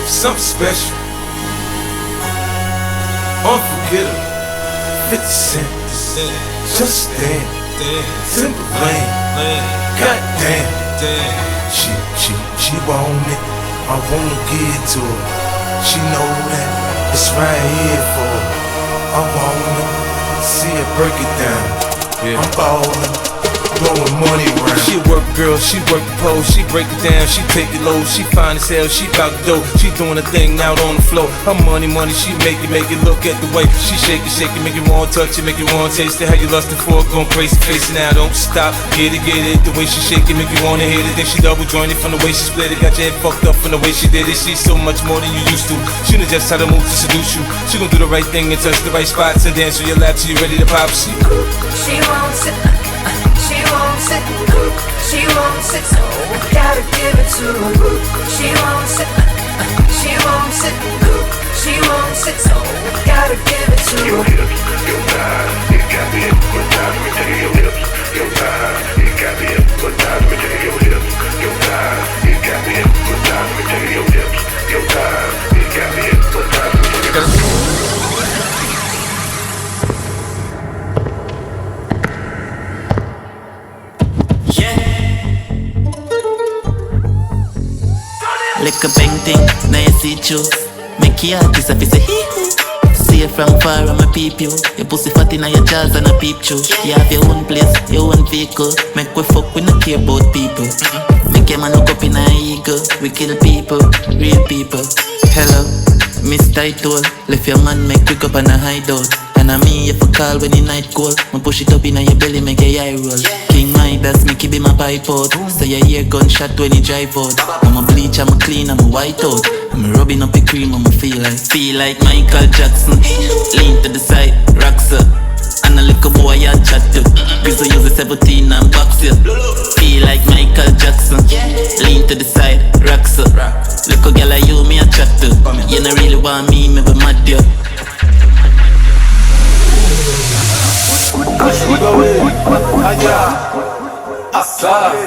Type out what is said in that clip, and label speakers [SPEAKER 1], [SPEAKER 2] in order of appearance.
[SPEAKER 1] something special, unforgettable. 50 Cent, just stand, Timberland, goddamn. She want it, I wanna give it to her. She know that it's right here for her. I wanna see her break it down. I'm ballin', blowing money around. She a work girl, she work the pole, she break it down, she take it low, she fine as hell, she bout the dough, she doing a thing out on the floor. Her money, she make it look at the way she shake it, make you wanna touch it, make you wanna taste it. How you lustin' for it, going crazy, face it now, don't stop, get it, the way she shake it, make you wanna hit it. Then she double jointed from the way she split it, got your head fucked up from the way she did it. She's so much more than you used to, she knows just how to move to seduce you. She gon' do the right thing and touch the right spots and dance on your lap till you ready to pop. She
[SPEAKER 2] wants it, she wants it, she wants it, so I gotta give it to her. She wants it, she wants it, she wants it, so I gotta give it to her.
[SPEAKER 3] Your hips, your thighs, it got me hypnotized. Let me tell you, your hips, your thighs, it got me hypnotized. Let me tell you, your hips, your thighs, it got me hypnotized. Let me tell you, your hips, your thighs, it got me hypnotized.
[SPEAKER 4] Like a bang thing, now you see you. Make your artist a say hee-hoo. See you from far, I'm a peep you. Your pussy fat in your jaws and a peep you. You have your own place, your own vehicle. Make we fuck, we not care about people. Make your man hook up in a ego. We kill people, real people. Hello, Miss Title. Left your man make quick up and a hideout. And I me if I call when the night cold. I push it up in your belly, make your eye roll. King Midas, make it be my pipe out. So you hear gunshot when you drive out. I'm a bleach, I'm a clean, I'm a white out. I'm rubbing up the cream, I'm a feel like Michael Jackson. Lean to the side, rocks up. And a little boy I chat to. Grizzle use a 17 and box you. Feel like Michael Jackson. Lean to the side, rocks up. Little girl like you, me a chat to. You don't really want me, me be mad you.
[SPEAKER 1] Asa